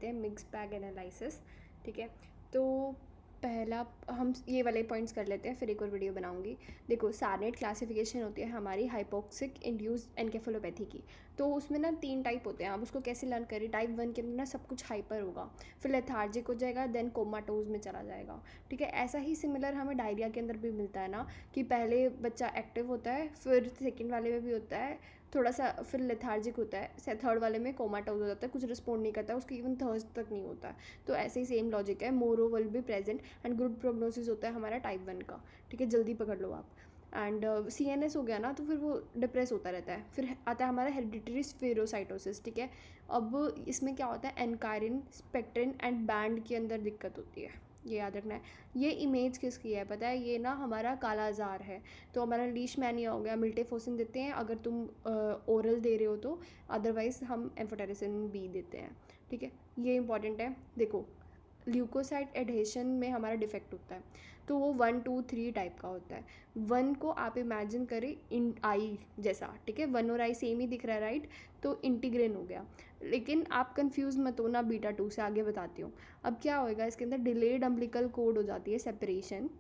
हैं mix bag analysis. ठीक है, तो पहला हम ये वाले पॉइंट्स कर लेते हैं, फिर एक और वीडियो बनाऊंगी। देखो, सारनेट क्लासिफिकेशन होती है हमारी हाइपोक्सिक इंड्यूस्ड एनकेफेलोपैथी की। तो उसमें ना 3 टाइप होते हैं। आप उसको कैसे लर्न करें? टाइप 1 के अंदर ना सब कुछ हाइपर होगा, फिर लेथार्जिक हो जाएगा, देन कोमाटोज में चला जाएगा। ठीक है, ऐसा ही सिमिलर हमें डायरिया के अंदर भी मिलता है ना, कि पहले बच्चा एक्टिव होता है, फिर सेकेंड वाले में भी होता है थोड़ा सा, फिर लेथार्जिक होता है, थर्ड वाले में कोमाटोज हो जाता है, कुछ रिस्पॉन्ड नहीं करता, उसको इवन थर्स्ट तक नहीं होता। तो ऐसे ही सेम लॉजिक है, मोरो will be present and good prognosis होता है हमारा टाइप 1 का। ठीक है, जल्दी पकड़ लो आप। एंड CNS हो गया ना, तो फिर वो डिप्रेस होता रहता है। फिर आता है हमारा हेरिडिटरी स्फेरोसाइटोसिस। ठीक है, अब इसमें क्या होता है, एनकारिन, स्पेक्ट्रिन एंड बैंड के अंदर दिक्कत होती है, ये याद रखना है। ये इमेज किसकी है पता है? ये ना हमारा कालाजार है। तो हमारा लीशमैनिया हो गया, मिल्टेफोसिन देते हैं अगर तुम ओरल दे रहे हो तो, अदरवाइज़ हम एम्फोटेरिसिन बी देते हैं। ठीक है, ये इंपॉर्टेंट है। देखो, ल्यूकोसाइट एडहेशन में हमारा डिफेक्ट होता है, तो वो 1 2 3 टाइप का होता है। 1 को आप इमेजिन करें इन आई जैसा। ठीक है, 1 और आई सेम ही दिख रहा है, राइट? तो इंटीग्रेन हो गया। लेकिन आप कंफ्यूज मत हो ना, बीटा 2 से आगे बताती हूँ। अब क्या होएगा, इसके अंदर डिलेड अम्बिलिकल कोड हो जाती है, सेपरेशन।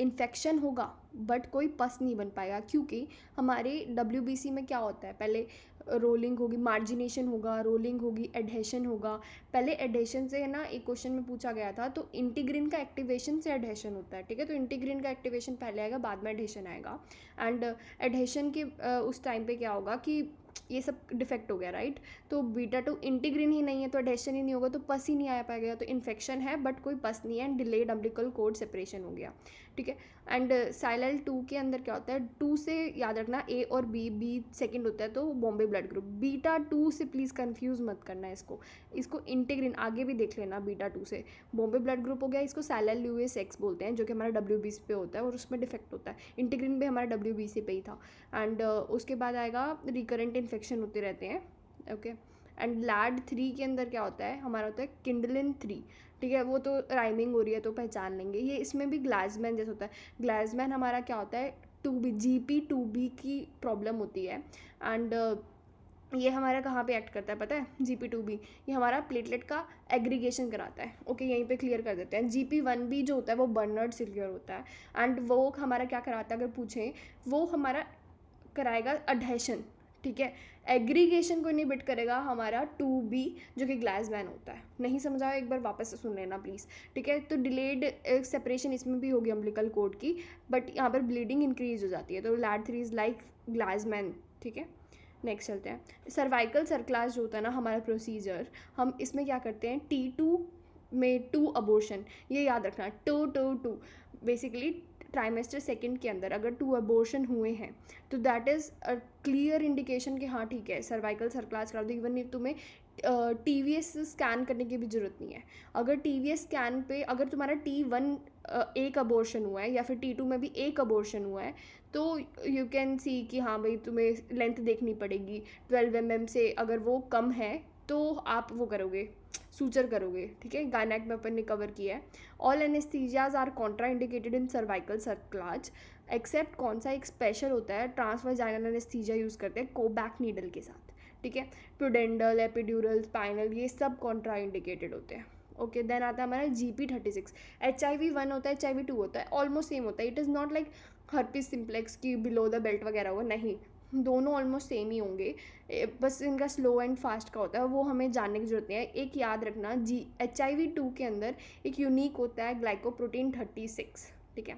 इन्फेक्शन होगा बट कोई पस नहीं बन पाएगा, क्योंकि हमारे WBC में क्या होता है, पहले रोलिंग होगी, मार्जिनेशन होगा, रोलिंग होगी, एडहेशन होगा। पहले एडहेशन से है ना, एक क्वेश्चन में पूछा गया था, तो इंटीग्रिन का एक्टिवेशन से एडहेशन होता है। ठीक है, तो इंटीग्रिन का एक्टिवेशन पहले आएगा, बाद में एडहेशन आएगा। एंड एडहेशन के उस टाइम पे क्या होगा कि ये सब डिफेक्ट हो गया, राइट? तो बीटा 2 इंटीग्रिन ही नहीं है, तो एडहेशन ही नहीं होगा, तो पस ही नहीं आ पाएगा। तो इन्फेक्शन है बट कोई पस नहीं है, and delayed umbilical cord separation हो गया। ठीक है, एंड साइलल 2 के अंदर क्या होता है, 2 से याद रखना A और बी सेकंड होता है, तो बॉम्बे ब्लड ग्रुप। बीटा 2 से प्लीज़ कंफ्यूज मत करना इसको इंटीग्रिन आगे भी देख लेना। बीटा 2 से बॉम्बे ब्लड ग्रुप हो गया, इसको साइलल ल्यूइस एक्स बोलते हैं, जो कि हमारा WBC पे होता है और उसमें डिफेक्ट होता है। इंटीग्रिन भी हमारा WBC पे ही था। एंड उसके बाद आएगा रिकरेंट इन्फेक्शन होते रहते हैं। ओके, एंड लैड 3 के अंदर क्या होता है, हमारा होता है किंडलिन 3। ठीक है, वो तो राइमिंग हो रही है तो पहचान लेंगे। ये इसमें भी ग्लासमैन जैसा होता है। ग्लासमैन हमारा क्या होता है, 2B GP2B की प्रॉब्लम होती है। एंड ये हमारा कहाँ पे एक्ट करता है पता है? GP2B ये हमारा प्लेटलेट का एग्रीगेशन कराता है। ओके, यहीं पे क्लियर कर देते हैं। GP1B जो होता है वो बर्नर्ड सिल्वर होता है, एंड वो हमारा क्या कराता है अगर पूछें, वो हमारा कराएगा अडहेशन। ठीक है, एग्रीगेशन को इनहिबिट करेगा हमारा 2B जो कि ग्लासमैन होता है। नहीं समझ आया, एक बार वापस से सुन लेना प्लीज़। ठीक है, तो डिलेड सेपरेशन इसमें भी होगी अम्बिलिकल कोड की, बट यहाँ पर ब्लीडिंग इंक्रीज हो जाती है, तो लैड 3 इज़ लाइक ग्लासमैन। ठीक है, नेक्स्ट चलते हैं। सर्वाइकल सर्क्लास जो होता है ना हमारा प्रोसीजर, हम इसमें क्या करते हैं, T2 में 2 अबॉर्शन, ये याद रखना, 2 बेसिकली ट्राइमेस्टर सेकंड के अंदर अगर 2 अबॉर्शन हुए हैं तो that is a clear indication कि हाँ ठीक है सर्वाइकल सर्क्लास करा दो। इवन नहीं तुम्हें TVS स्कैन करने की भी ज़रूरत नहीं है। अगर TVS स्कैन पे अगर तुम्हारा T1 एक अबॉर्शन हुआ है या फिर T2 में भी एक अबॉर्शन हुआ है, तो यू कैन सी कि हाँ भाई तुम्हें लेंथ देखनी पड़ेगी 12 mm से। अगर वो कम है तो आप वो करोगे, सूचर करोगे। ठीक है, गायनेक में अपन ने कवर किया है। All anaesthesias are contraindicated in cervical cerclage, except कौन सा एक स्पेशल होता है, ट्रांसवाजाइनल एनेस्थीसिया यूज़ करते हैं कोबैक नीडल के साथ। ठीक है, प्रूडेंडल, एपिड्यूरल, स्पाइनल, ये सब कॉन्ट्रा इंडिकेटेड होते हैं। ओके, देन आता है हमारा GP36। HIV1 होता है, HIV2 होता है, ऑलमोस्ट सेम होता है। It is not like herpes simplex की बिलो द बेल्ट वगैरह हो, नहीं, दोनों ऑलमोस्ट सेम ही होंगे, बस इनका स्लो एंड फास्ट का होता है, वो हमें जानने की जरूरत नहीं है। एक याद रखना, HIV2 के अंदर एक यूनिक होता है ग्लाइकोप्रोटीन 36। ठीक है,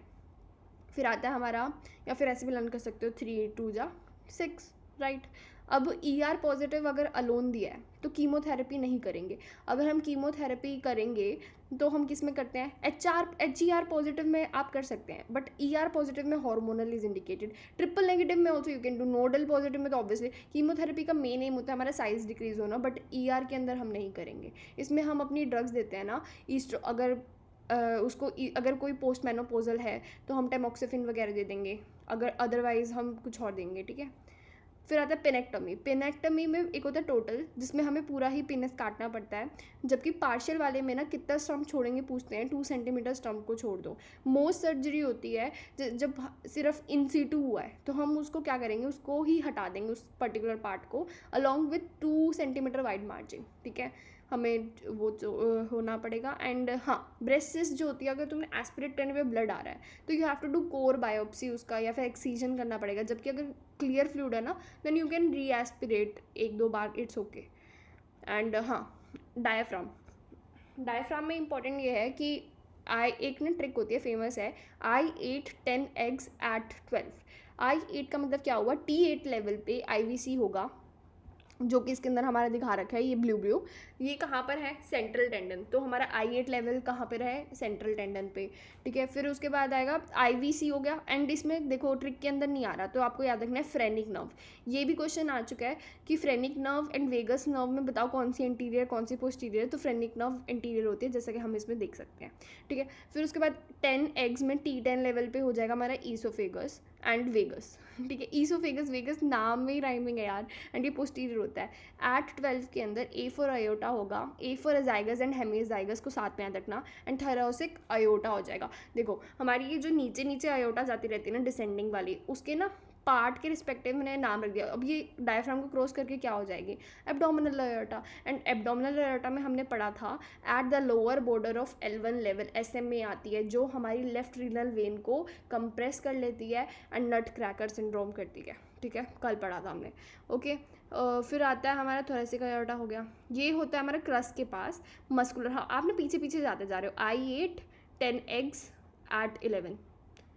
फिर आता है हमारा, या फिर ऐसे भी लर्न कर सकते हो 3 2 जा 6, राइट? अब ER पॉजिटिव अगर अलोन दिया है तो कीमोथेरेपी नहीं करेंगे। अगर हम कीमोथेरेपी करेंगे तो हम किस में करते हैं, HER पॉजिटिव में आप कर सकते हैं, बट ER पॉजिटिव में hormonal is indicated. Triple negative में also you can do. Nodal positive में तो ऑब्वियसली कीमोथेरेपी का मेन एम होता है हमारा साइज डिक्रीज होना, बट ER के अंदर हम नहीं करेंगे। इसमें हम अपनी ड्रग्स देते हैं ना, अगर उसको अगर कोई पोस्ट मेनोपोजल है तो हम टेमोक्सिफिन वगैरह दे देंगे, अगर अदरवाइज़ हम कुछ और देंगे। ठीक है, फिर आता है पेनेक्टमी। पेनेक्टमी में एक होता है टोटल, जिसमें हमें पूरा ही पेनिस काटना पड़ता है, जबकि पार्शियल वाले में ना कितना स्टम्प छोड़ेंगे पूछते हैं, 2 सेंटीमीटर स्टम्प को छोड़ दो। मोस्ट सर्जरी होती है जब सिर्फ इन सीटू हुआ है, तो हम उसको क्या करेंगे, उसको ही हटा देंगे उस पर्टिकुलर पार्ट को along with 2 centimetre wide margin. ठीक है, हमें वो जो होना पड़ेगा। एंड हाँ, ब्रेस्ट सिस्ट जो होती है, अगर तुमने एस्पिरेट करने पे ब्लड आ रहा है तो you have to do core biopsy उसका, या फिर एक्सीजन करना पड़ेगा। जबकि अगर क्लियर फ्लूइड है ना, then you can re aspirate 1-2 बार, इट्स ओके। एंड हाँ, डायफ्राम में इंपॉर्टेंट ये है कि एक ना ट्रिक होती है, फेमस है, I ate 10 eggs at 12। I8 का मतलब क्या हुआ, T8 लेवल पे IVC होगा, जो कि इसके अंदर हमारा दिखा रखा है, ये ब्लू, ये कहाँ पर है, सेंट्रल टेंडन। तो हमारा I8 लेवल कहाँ पर है, सेंट्रल टेंडन पे, ठीक है। फिर उसके बाद आएगा IVC हो गया। एंड इसमें देखो ट्रिक के अंदर नहीं आ रहा, तो आपको याद रखना है फ्रेनिक नर्व। ये भी क्वेश्चन आ चुका है कि phrenic nerve and vagus nerve में बताओ कौन सी इंटीरियर कौन सी पोस्टीरियर। तो फ्रेनिक नर्व इंटीरियर होती है, जैसा कि हम इसमें देख सकते हैं, ठीक है। फिर उसके बाद 10 एग्स में T10 लेवल पे हो जाएगा हमारा ईसोफेगस एंड वेगस, ठीक है। ईसोफेगस वेगस नाम में ही राइमिंग है यार, एंड ये पोस्टीरियर होता है। एट 12 के अंदर A फॉर अयोटा होगा, A फॉर अजाइगस एंड हेमिजाइगस को साथ में याद रखना, एंड थैलासिक अयोटा हो जाएगा। देखो हमारी ये जो नीचे नीचे अयोटा जाती रहती है ना, डिसेंडिंग वाली, उसके ना पार्ट के रिस्पेक्टिव मैंने नाम रख दिया। अब ये डायफ्राम को क्रॉस करके क्या हो जाएगी, abdominal aorta. And abdominal aorta में हमने पढ़ा था at the lower border of L1 level, SMA आती है, जो हमारी लेफ्ट रीनल वेन को कंप्रेस कर लेती है एंड नट क्रैकर सिंड्रोम करती है, ठीक है, कल पढ़ा था हमने, ओके। फिर आता है हमारा थोरेसिक अयोटा हो गया, ये होता है हमारा क्रस्ट के पास मस्कुलर। हाँ, आप ना पीछे पीछे जाते जा रहे हो। I8 10 eggs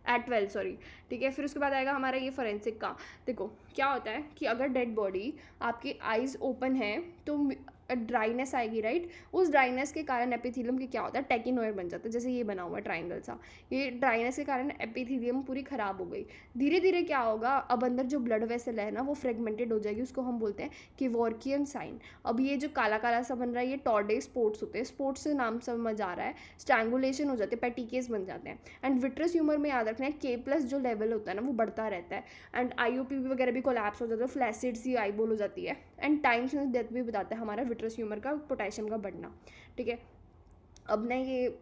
at 12, सॉरी, ठीक है। फिर उसके बाद आएगा हमारा ये फोरेंसिक का। देखो क्या होता है कि अगर डेड बॉडी आपकी आइज़ ओपन है तो ड्राइनेस आएगी, राइट। उस ड्राइनेस के कारण एपिथेलियम की क्या होता है, टेकिनोयर बन जाता है, जैसे ये बना हुआ है ट्राइंगल सा। ये ड्राइनेस के कारण एपिथेलियम पूरी ख़राब हो गई। धीरे धीरे क्या होगा, अब अंदर जो ब्लड वेसल है ना, वो फ्रेगमेंटेड हो जाएगी, उसको हम बोलते हैं किवॉर्कियन साइन। अब ये जो काला काला सा बन रहा है, ये टॉर्डे स्पॉट्स होते हैं, स्पॉट्स से नाम समझ आ रहा है, स्ट्रैंगुलेशन हो जाते हैं, पेटिकेस बन जाते हैं। एंड विट्रस ह्यूमर में याद रखना है K+ जो लेवल होता है ना, वो बढ़ता रहता है। एंड IOP वगैरह भी कोलैप्स हो जाता है, फ्लैसिड सी आईबॉल हो जाती है। एंड टाइम सिंस डेथ भी बताता है हमारा विट्रस ह्यूमर का पोटेशियम का बढ़ना, ठीक है। अब मैं ये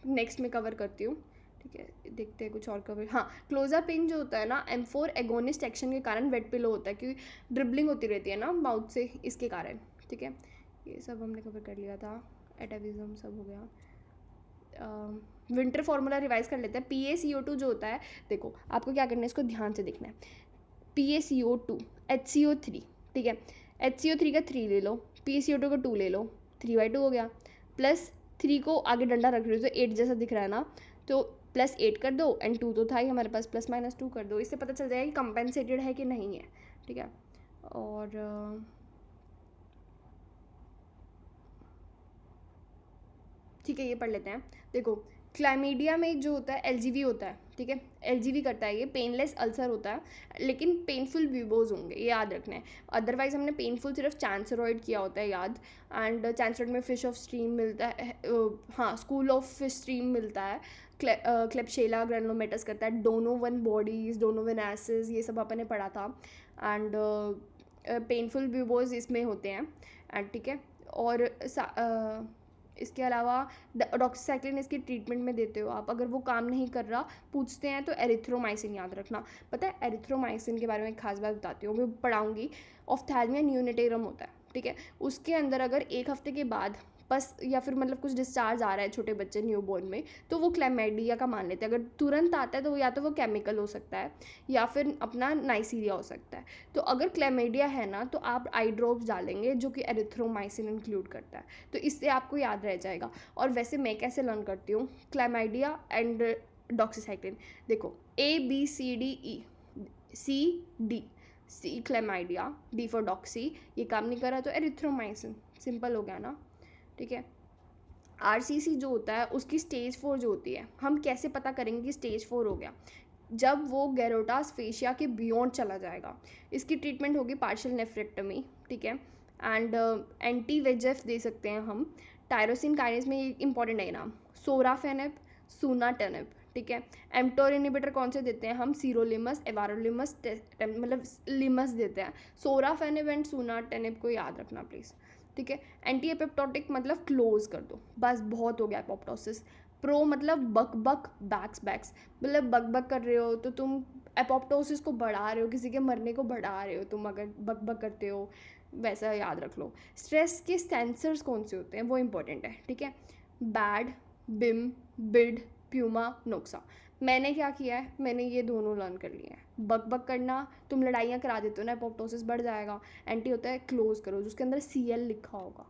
नेक्स्ट में कवर करती हूँ, ठीक है। देखते हैं कुछ और कवर। हाँ, क्लोज़ापिन जो होता है ना, M4 एगोनिस्ट एक्शन के कारण वेट पिलो होता है, क्योंकि ड्रिबलिंग होती रहती है ना माउथ से, इसके कारण, ठीक है। ये सब हमने कवर कर लिया था, एटाविज्म सब हो गया। विंटर फार्मूला रिवाइज कर लेते हैं। PaCO2 जो होता है, देखो आपको क्या करना है, इसको ध्यान से देखना है। PaCO2 HCO3, ठीक है। HCO3 का 3 ले लो, PaCO2 का 2 ले लो, 3/2 हो गया। प्लस 3 को आगे डंडा रख रहे हो तो 8 जैसा दिख रहा है ना, तो +8 कर दो, एंड 2 तो था ही हमारे पास, +-2 कर दो। इससे पता चल जाएगा कि कंपेंसेटेड है कि नहीं है, ठीक है। और ठीक है, ये पढ़ लेते हैं। देखो क्लाइमीडिया में जो होता है LGV होता है, ठीक है। LGV करता है, ये पेनलेस अल्सर होता है, लेकिन पेनफुल ब्यूबोज होंगे, ये याद रखना है। अदरवाइज हमने पेनफुल सिर्फ चांसरॉइड किया होता है याद। एंड चांसरॉइड में फिश ऑफ स्ट्रीम मिलता है, हाँ, स्कूल ऑफ फिश स्ट्रीम मिलता है। क्लेप्शेला ग्रेनुलोमेटस करता है, डोनोवन बॉडीज, डोनोवन एसिस, ये सब अपन ने पढ़ा था। एंड पेनफुल ब्यूबोज इसमें होते हैं, एंड ठीक है। और इसके अलावा डॉक्सीसाइक्लिन इसकी ट्रीटमेंट में देते हो आप, अगर वो काम नहीं कर रहा पूछते हैं तो एरिथ्रोमाइसिन याद रखना। पता है एरिथ्रोमाइसिन के बारे में एक खास बात बताती हूँ, मैं पढ़ाऊँगी। ऑफ्थैल्मिया न्यूनेटेरम होता है, ठीक है। उसके अंदर अगर 1 हफ्ते के बाद बस, या फिर मतलब कुछ डिस्चार्ज आ रहा है छोटे बच्चे न्यूबॉर्न में, तो वो क्लैमिडिया का मान लेते हैं। अगर तुरंत आता है तो या तो वो केमिकल हो सकता है, या फिर अपना नाइसीरिया हो सकता है। तो अगर क्लैमिडिया है ना, तो आप आई ड्रॉप्स डालेंगे जो कि एरिथ्रोमाइसिन इंक्लूड करता है, तो इससे आपको याद रह जाएगा। और वैसे मैं कैसे लर्न करती हूँ क्लैमिडिया एंड डॉक्सीसाइक्लिन, देखो ABCDE, C chlamydia, D for Doxy, ये काम नहीं कर रहा तो एरिथ्रोमाइसिन, सिंपल हो गया ना, ठीक है। RCC जो होता है उसकी स्टेज 4 जो होती है, हम कैसे पता करेंगे कि स्टेज 4 हो गया, जब वो गैरोटास फेशिया के बियॉन्ड चला जाएगा। इसकी ट्रीटमेंट होगी पार्शियल नेफ्रेक्टमी, ठीक है। एंड एंटी-VEGF दे सकते हैं हम। टायरोसिन काइनेज में इंपॉर्टेंट है नाम, सोराफेनेब, सुनाटेनेब, ठीक है। एम्प्टोर इनिबिटर कौन से देते हैं हम, सिरोलिमस, एवारोलिमस, मतलब लिमस देते हैं। सोराफेनेब एंड सुनाटेनेब को याद रखना प्लीज़, ठीक है। एंटी एपिप्टोटिक मतलब क्लोज कर दो, बस बहुत हो गया एपोप्टोसिस। प्रो मतलब बक बक, बैक्स, मतलब बक बक कर रहे हो तो तुम एपोप्टोसिस को बढ़ा रहे हो, किसी के मरने को बढ़ा रहे हो तुम अगर बक बक करते हो। वैसा याद रख लो। स्ट्रेस के सेंसर्स कौन से होते हैं वो इंपॉर्टेंट है, ठीक है। बैड, बिम, बिड, प्यूमा, नोक्सा। मैंने क्या किया है, मैंने ये दोनों लर्न कर लिए हैं। बक बक करना, तुम लड़ाइयाँ करा देते हो ना, एपोप्टोसिस बढ़ जाएगा। एंटी होता है क्लोज करो, जिसके अंदर CL लिखा होगा,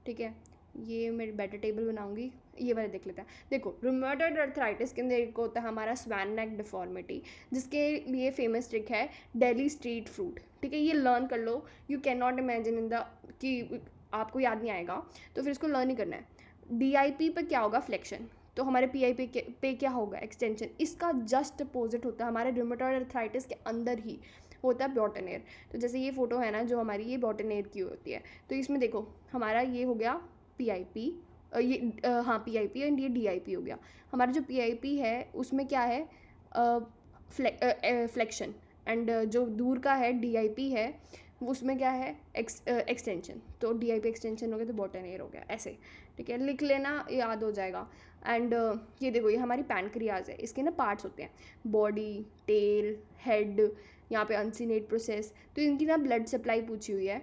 ठीक है। ये मैं बेटर टेबल बनाऊंगी, ये वाले देख लेते हैं। देखो रूमेटॉइड अर्थराइटिस के अंदर एक होता है हमारा स्वैन नेक डिफॉर्मिटी, जिसके लिए फेमस ट्रिक है डेली स्ट्रीट फ्रूट, ठीक है। ये लर्न कर लो, you can not imagine in the कि आपको याद नहीं आएगा, तो फिर इसको लर्न ही करना है। DIP पे क्या होगा, फ्लेक्शन। तो हमारे PIP पे क्या होगा, एक्सटेंशन। इसका जस्ट अपोजिट होता है हमारे रूमेटॉइड अर्थराइटिस के अंदर ही होता है बॉटनेर। तो जैसे ये फोटो है ना जो हमारी, ये बॉटनेर की होती है। तो इसमें देखो हमारा ये हो गया PIP, हाँ PIP, एंड ये DIP हो गया। हमारा जो PIP है उसमें क्या है, फ्लेक्शन, एंड जो दूर का है DIP है उसमें क्या है, एक्सटेंशन। तो DIP एक्सटेंशन हो गया तो बॉटनेर हो गया, ऐसे, ठीक है। लिख लेना, याद हो जाएगा। एंड ये देखो, ये हमारी पैनक्रियाज है, इसके ना पार्ट्स होते हैं, बॉडी, टेल, हेड, यहाँ पे अनसिनेट प्रोसेस। तो इनकी ना ब्लड सप्लाई पूछी हुई है।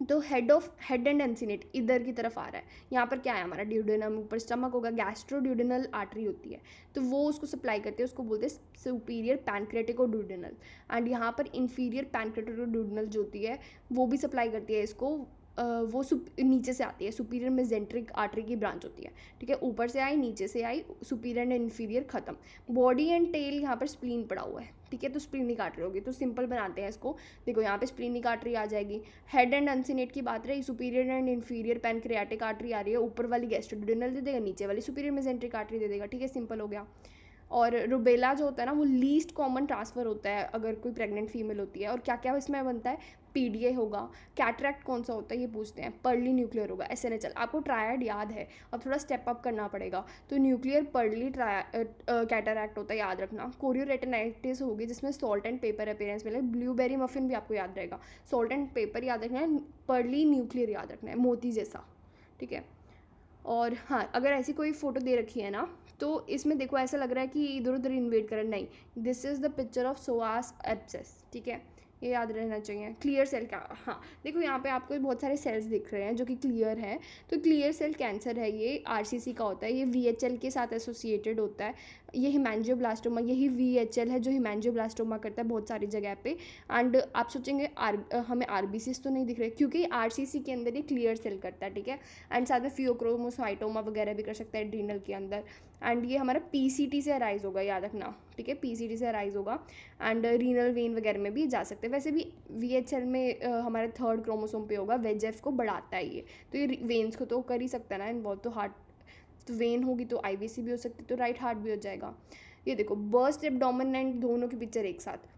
तो हेड एंड एंसिनेट इधर की तरफ आ रहा है। यहाँ पर क्या है हमारा, ड्यूडेनम, ऊपर स्टमक होगा, गैस्ट्रोड्यूडेनल आर्टरी होती है, तो वो उसको सप्लाई करती है, उसको बोलते हैं सुपीरियर पैनक्रेटिकोड्यूडेनल। एंड यहाँ पर इन्फीरियर पैनक्रेटिकोड्यूडेनल जो होती है वो भी सप्लाई करती है इसको, वो नीचे से आती है, सुपीरियर मेजेंट्रिक आर्टरी की ब्रांच होती है, ठीक है। ऊपर से आई, नीचे से आई, सुपीरियर एंड इन्फीरियर खत्म। बॉडी एंड टेल, यहाँ पर स्प्लीन पड़ा हुआ है, ठीक है। तो स्प्लीनिक आर्टरी होगी, तो सिंपल बनाते हैं इसको। देखो यहाँ पे स्प्लीनिक आर्टरी आ जाएगी। हेड एंड अनसिनेट की बात रही, superior and inferior pancreatic artery आ रही है, ऊपर वाली गैस्ट्रोड्यूडेनल दे देगा, नीचे वाली सुपीरियर मेजेंट्रिक आर्टरी दे देगा, ठीक है। सिंपल हो गया। और रुबेला जो होता है ना वो लीस्ट कॉमन ट्रांसफ़र होता है अगर कोई प्रेग्नेंट फीमेल होती है। और क्या क्या इसमें बनता है, PDA होगा। कैटरैक्ट कौन सा होता है ये पूछते हैं, पर्ली न्यूक्लियर होगा। SNHL, आपको ट्रायड याद है, अब थोड़ा स्टेप अप करना पड़ेगा। तो न्यूक्लियर पर्ली कैटरैक्ट होता है, याद रखना। कोरियोरेटिनाइटिस होगी जिसमें सॉल्ट एंड पेपर अपीयरेंस मिले। ब्लूबेरी मफिन भी आपको याद रहेगा, सॉल्ट एंड पेपर याद रखना है, पर्ली न्यूक्लियर याद रखना है, मोती जैसा, ठीक है। और हाँ, अगर ऐसी कोई फ़ोटो दे रखी है ना तो इसमें देखो ऐसा लग रहा है कि इधर उधर इन्वेट कर, नहीं, this is the picture of psoas abscess, ठीक है। ये याद रहना चाहिए। क्लियर सेल क्या, हाँ देखो यहाँ पे आपको बहुत सारे सेल्स दिख रहे हैं जो कि क्लियर हैं। तो क्लियर सेल कैंसर है, ये RCC का होता है, ये VHL के साथ एसोसिएटेड होता है। ये हिमैंजियोब्लास्टोमा, यही VHL है जो हिमैंजियोब्लास्टोमा करता है बहुत सारी जगह पे। एंड आप सोचेंगे हमें RBCs तो नहीं दिख रहे, क्योंकि RCC के अंदर ये क्लियर सेल करता है, ठीक है। एंड साथ में फियोक्रोमोसाइटोमा वगैरह भी कर सकता है एड्रीनल के अंदर। एंड ये हमारा PCT से अराइज होगा, याद रखना, ठीक है। PCT से अराइज होगा। एंड रीनल वेन वगैरह में भी जा सकते हैं। वैसे भी VHL में हमारे 3rd क्रोमोसोम पे होगा, VEGF को बढ़ाता है ये, तो ये वेन्स को तो कर ही सकता है ना इन्वॉल्व। तो हार्ट, तो वेन होगी तो IVC भी हो सकती है, तो राइट हार्ट भी हो जाएगा। ये देखो बर्स्ट एब्डोमेन एंड दोनों की पिक्चर एक साथ,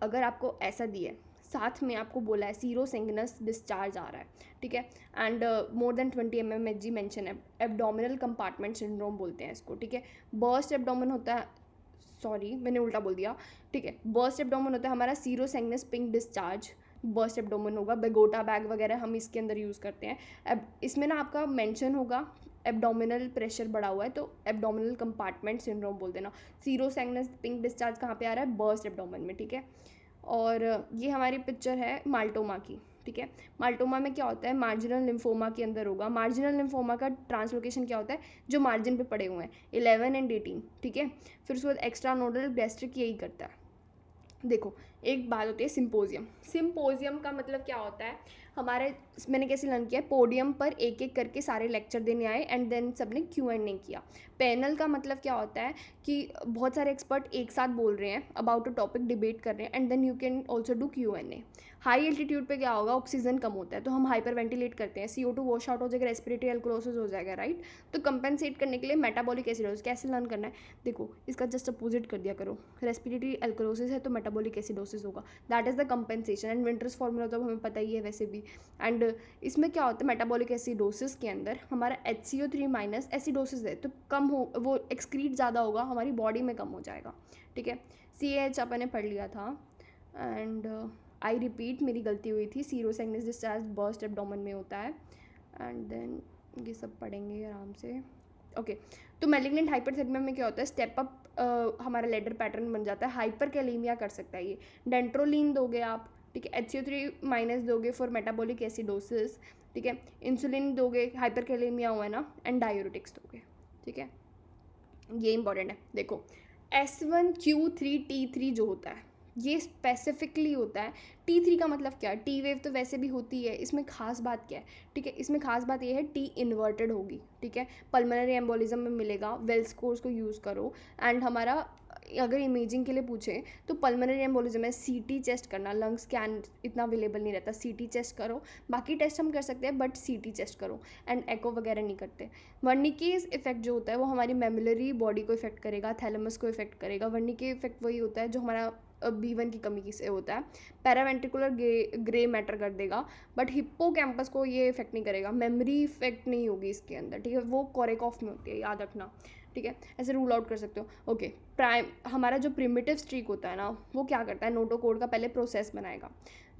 अगर आपको ऐसा दिए, साथ में आपको बोला है सीरोसेंगनस डिस्चार्ज आ रहा है, ठीक है। And more than 20 mmHg mention है, एब्डोमिनल कंपार्टमेंट सिंड्रोम बोलते हैं इसको, ठीक है। बर्स्ट एब्डोमेन होता है, सॉरी मैंने उल्टा बोल दिया, ठीक है। बर्स्ट एब्डोमेन होता है हमारा सीरोसेंगनस पिंक डिस्चार्ज, बर्स्ट एब्डोमेन होगा। बेगोटा बैग वगैरह हम इसके अंदर यूज़ करते हैं। अब इसमें ना आपका मेंशन होगा एब्डोमिनल प्रेशर बढ़ा हुआ है, तो एब्डोमिनल कंपार्टमेंट सिंड्रोम बोल देना। सीरोसेंगनस पिंक डिस्चार्ज कहाँ पे आ रहा है, बर्स्ट एब्डोमेन में, ठीक है। और ये हमारी पिक्चर है माल्टोमा की, ठीक है। माल्टोमा में क्या होता है, मार्जिनल लिम्फोमा के अंदर होगा। मार्जिनल लिम्फोमा का ट्रांसलोकेशन क्या होता है, जो मार्जिन पे पड़े हुए हैं, 11 एंड 18, ठीक है। फिर उसके बाद एक्स्ट्रा नोडल गैस्ट्रिक यही करता है। देखो एक बात होती है सिंपोजियम। सिंपोजियम का मतलब क्या होता है, हमारे, मैंने कैसे लर्न किया, पोडियम पर एक एक करके सारे लेक्चर देने आए एंड देन सबने Q&A किया। पैनल का मतलब क्या होता है कि बहुत सारे एक्सपर्ट एक साथ बोल रहे हैं, अबाउट अ टॉपिक डिबेट कर रहे हैं, and then you can also do Q&A। High altitude पे क्या होगा, ऑक्सीजन कम होता है तो हम हाइपर वेंटिलेट करते हैं, CO2 वॉश आउट हो जाएगा, रेस्पिरेटरी एल्कोलोसिस हो जाएगा, राइट। तो कंपेंसेट करने के लिए मेटाबॉलिक एसिडोसिस कैसे लर्न करना है, देखो इसका जस्ट अपोजिट कर दिया करो। रेस्पिरेटरी एल्कोलोसिस है तो मेटाबॉलिक एसिडोसिस होगा, that is the compensation. And winters formula तो हमें पता ही है वैसे भी। एंड इसमें क्या होता है, मेटाबॉलिक एसिडोसिस के अंदर हमारा HCO3- एसिडोसिस है तो कम हो, वो एक्सक्रीट ज़्यादा होगा, हमारी बॉडी में कम हो जाएगा, ठीक है। CH अपन ने पढ़ लिया था। एंड आई रिपीट, मेरी गलती हुई थी, सीरोसेंगनस डिस्चार्ज बर्स्ट एब्डोमेन में होता है। एंड देन ये सब पढ़ेंगे आराम से, ओके। तो मैलिग्नेंट हाइपरथेलमिया में क्या होता है, स्टेप अप हमारा लेडर पैटर्न बन जाता है, हाइपर कैलेमिया कर सकता है ये। डेंट्रोलिन दोगे आप, ठीक है। HCO3- दोगे फॉर मेटाबॉलिक एसिडोसिस, ठीक है। इंसुलिन दोगे, हाइपरकैलेमिया हुआ है ना, एंड डायूरेटिक्स दोगे, ठीक है। ये इंपॉर्टेंट है। देखो S1Q3T3 जो होता है ये स्पेसिफिकली होता है। T3 का मतलब क्या है, टी वेव तो वैसे भी होती है, इसमें खास बात क्या है, ठीक है। इसमें खास बात ये है टी इन्वर्टेड होगी, ठीक है। पल्मोनरी एम्बोलिज्म में मिलेगा, वेल्स कोर्स को यूज़ करो। एंड हमारा अगर इमेजिंग के लिए पूछे तो पल्मोनरी एम्बोलिज्म में CT चेस्ट करना, लंग स्कैन इतना अवेलेबल नहीं रहता, CT चेस्ट करो। बाकी टेस्ट हम कर सकते हैं बट CT चेस्ट करो, एंड एको वगैरह नहीं करते। वर्निकेज इफेक्ट जो होता है वो हमारी मेमुलरी बॉडी को इफेक्ट करेगा, थैलेमस को इफेक्ट करेगा। वर्निकेज इफेक्ट वही होता है जो हमारा B1 की कमी से होता है। पैरावेंट्रिकुलर ग्रे मैटर कर देगा, बट हिप्पोकैम्पस को ये इफेक्ट नहीं करेगा, मेमोरी इफेक्ट नहीं होगी इसके अंदर, ठीक है। वो कोरेकॉफ में होती है, याद रखना, ठीक है। ऐसे रूल आउट कर सकते हो। ओके, हमारा जो प्रिमिटिव स्ट्रीक होता है ना वो क्या करता है, नोटोकोड का पहले प्रोसेस बनाएगा,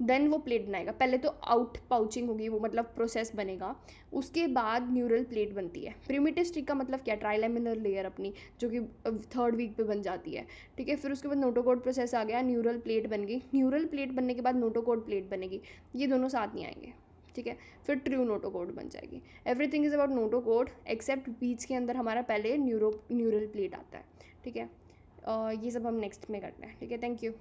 देन वो प्लेट बनाएगा। पहले तो आउट पाउचिंग होगी, वो मतलब प्रोसेस बनेगा, उसके बाद न्यूरल प्लेट बनती है। प्रिमिटिव स्ट्रिक का मतलब क्या, ट्राइलेमिनर लेयर अपनी जो कि 3rd वीक पे बन जाती है, ठीक है। फिर उसके बाद नोटोकोड प्रोसेस आ गया, न्यूरल प्लेट बन गई, न्यूरल प्लेट बनने के बाद नोटोकोड प्लेट बनेगी, ये दोनों साथ नहीं आएंगे, ठीक है। फिर ट्रू नोटोकोड बन जाएगी। Everything is about notochord except बीच के अंदर हमारा पहले न्यूरल प्लेट आता है, ठीक है। ये सब हम नेक्स्ट में करते हैं, ठीक है। Thank you.